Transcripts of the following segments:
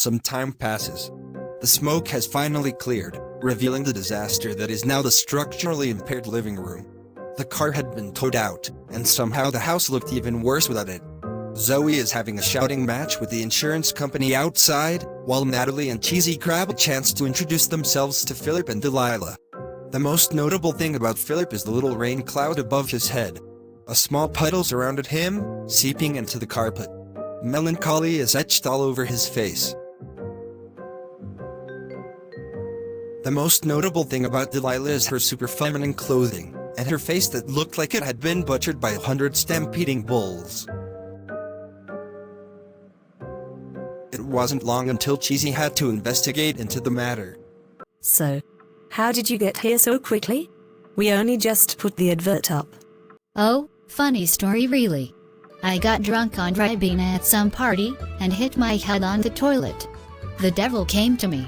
Some time passes. The smoke has finally cleared, revealing the disaster that is now the structurally impaired living room. The car had been towed out, and somehow the house looked even worse without it. Zoe is having a shouting match with the insurance company outside, while Natalie and Cheesy grab a chance to introduce themselves to Philip and Delilah. The most notable thing about Philip is the little rain cloud above his head. A small puddle surrounded him, seeping into the carpet. Melancholy is etched all over his face. The most notable thing about Delilah is her super feminine clothing, and her face that looked like it had been butchered by 100 stampeding bulls. It wasn't long until Cheesy had to investigate into the matter. So, how did you get here so quickly? We only just put the advert up. Oh, funny story really. I got drunk on Raving at some party, and hit my head on the toilet. The devil came to me,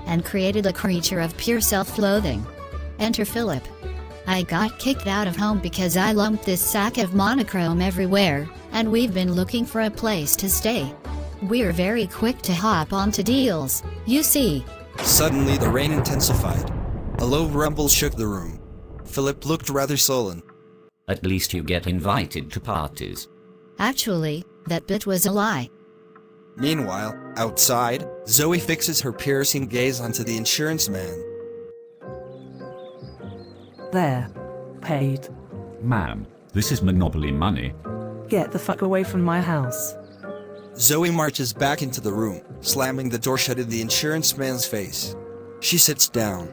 and created a creature of pure self-loathing. Enter Philip. I got kicked out of home because I lumped this sack of monochrome everywhere, and we've been looking for a place to stay. We're very quick to hop onto deals, you see. Suddenly the rain intensified. A low rumble shook the room. Philip looked rather sullen. At least you get invited to parties. Actually, that bit was a lie. Meanwhile, outside, Zoe fixes her piercing gaze onto the insurance man. There. Paid. Ma'am, this is Monopoly money. Get the fuck away from my house. Zoe marches back into the room, slamming the door shut in the insurance man's face. She sits down.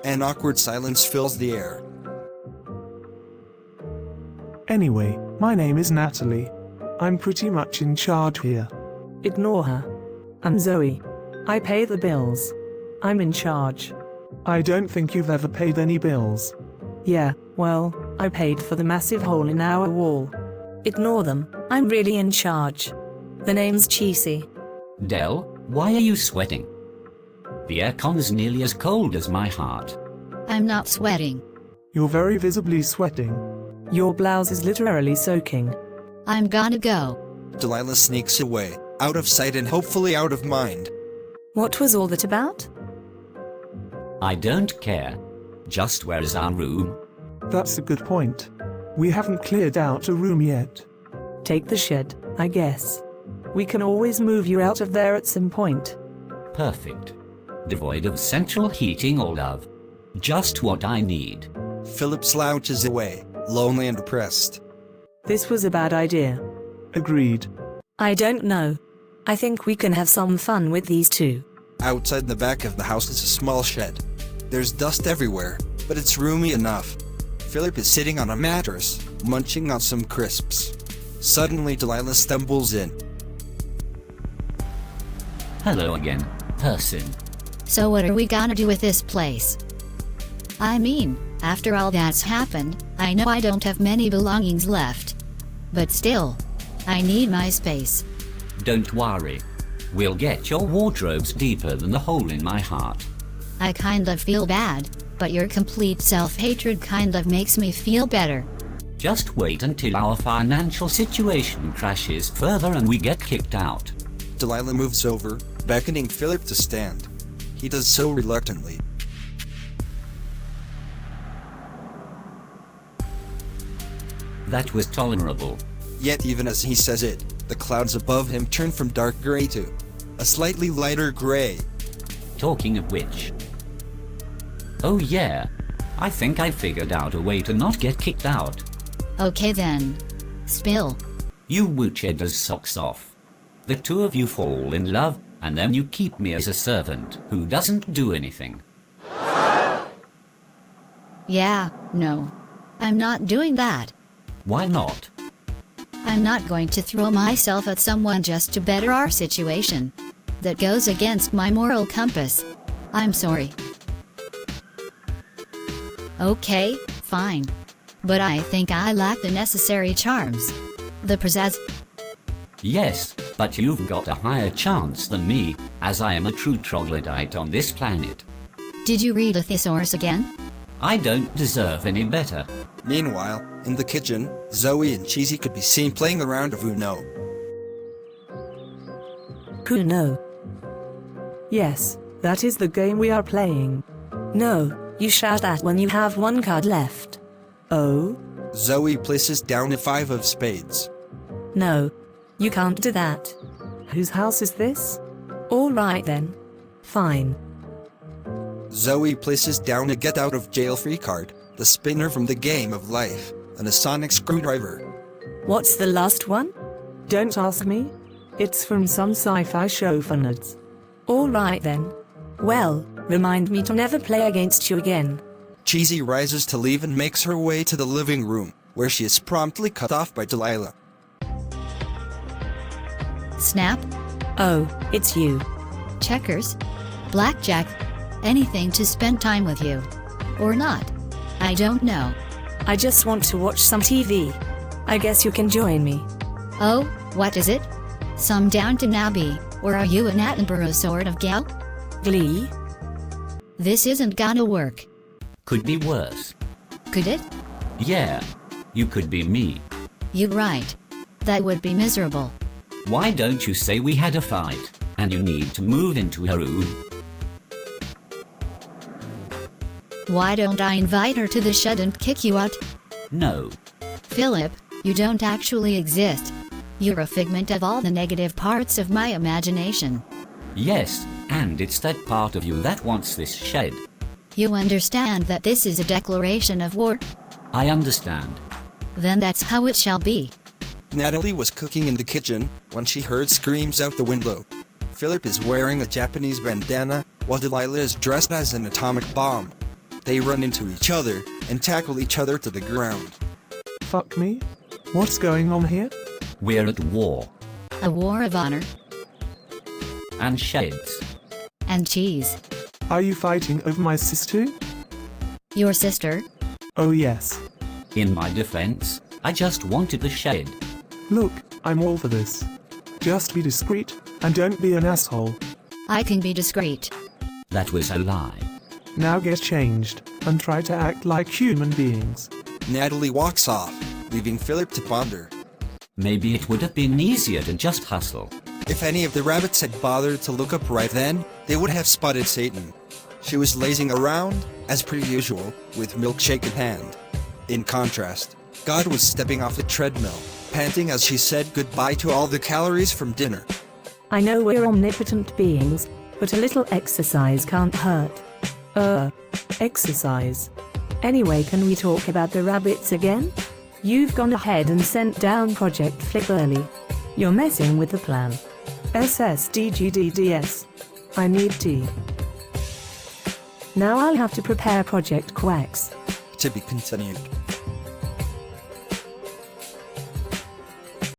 An awkward silence fills the air. Anyway, my name is Natalie. I'm pretty much in charge here. Ignore her. I'm Zoe. I pay the bills. I'm in charge. I don't think you've ever paid any bills. Yeah, well, I paid for the massive hole in our wall. Ignore them. I'm really in charge. The name's Cheesy. Del, why are you sweating? The aircon's nearly as cold as my heart. I'm not sweating. You're very visibly sweating. Your blouse is literally soaking. I'm gonna go. Delilah sneaks away, out of sight and hopefully out of mind. What was all that about? I don't care. Just where is our room? That's a good point. We haven't cleared out a room yet. Take the shed, I guess. We can always move you out of there at some point. Perfect. Devoid of central heating or love. Just what I need. Philip slouches away, lonely and depressed. This was a bad idea. Agreed. I don't know. I think we can have some fun with these two. Outside the back of the house is a small shed. There's dust everywhere, but it's roomy enough. Philip is sitting on a mattress, munching on some crisps. Suddenly Delilah stumbles in. Hello again, person. So what are we gonna do with this place? I mean, after all that's happened, I know I don't have many belongings left. But still, I need my space. Don't worry. We'll get your wardrobes deeper than the hole in my heart. I kind of feel bad, but your complete self-hatred kind of makes me feel better. Just wait until our financial situation crashes further and we get kicked out. Delilah moves over, beckoning Philip to stand. He does so reluctantly. That was tolerable. Yet even as he says it, the clouds above him turn from dark gray to a slightly lighter gray. Talking of which. Oh yeah, I think I figured out a way to not get kicked out. Okay then. Spill. You woochedder's socks off. The two of you fall in love, and then you keep me as a servant who doesn't do anything. Yeah, no. I'm not doing that. Why not? I'm not going to throw myself at someone just to better our situation. That goes against my moral compass. I'm sorry. Okay, fine. But I think I lack the necessary charms. The pizzazz. Yes, but you've got a higher chance than me, as I am a true troglodyte on this planet. Did you read a thesaurus again? I don't deserve any better. Meanwhile, in the kitchen, Zoe and Cheesy could be seen playing a round of Uno. Uno. Yes, that is the game we are playing. No, you shout that when you have one card left. Oh? Zoe places down a 5 of spades. No. You can't do that. Whose house is this? Alright then. Fine. Zoe places down a get out of jail free card, the spinner from the game of life, and a sonic screwdriver. What's the last one? Don't ask me. It's from some sci-fi show for nerds. Alright then. Well, remind me to never play against you again. Cheesy rises to leave and makes her way to the living room, where she is promptly cut off by Delilah. Snap? Oh, it's you. Checkers? Blackjack? Anything to spend time with you. Or not. I don't know. I just want to watch some TV. I guess you can join me. Oh, what is it? Some Downton Abbey, or are you an Attenborough sort of gal? Glee? This isn't gonna work. Could be worse. Could it? Yeah. You could be me. You're right. That would be miserable. Why don't you say we had a fight, and you need to move into her room? Why don't I invite her to the shed and kick you out? No. Philip, you don't actually exist. You're a figment of all the negative parts of my imagination. Yes, and it's that part of you that wants this shed. You understand that this is a declaration of war? I understand. Then that's how it shall be. Natalie was cooking in the kitchen when she heard screams out the window. Philip is wearing a Japanese bandana, while Delilah is dressed as an atomic bomb. They run into each other and tackle each other to the ground. Fuck me? What's going on here? We're at war. A war of honor. And sheds. And cheese. Are you fighting over my sister? Your sister? Oh yes. In my defense, I just wanted the shed. Look, I'm all for this. Just be discreet, and don't be an asshole. I can be discreet. That was a lie. Now get changed, and try to act like human beings. Natalie walks off, leaving Philip to ponder. Maybe it would have been easier to just hustle. If any of the rabbits had bothered to look up right then, they would have spotted Satan. She was lazing around, as per usual, with milkshake in hand. In contrast, God was stepping off the treadmill, panting as she said goodbye to all the calories from dinner. I know we're omnipotent beings, but a little exercise can't hurt. Exercise. Anyway, can we talk about the rabbits again? You've gone ahead and sent down Project Flip early. You're messing with the plan. SSDGDDS. I need tea. Now I'll have to prepare Project Quacks. To be continued.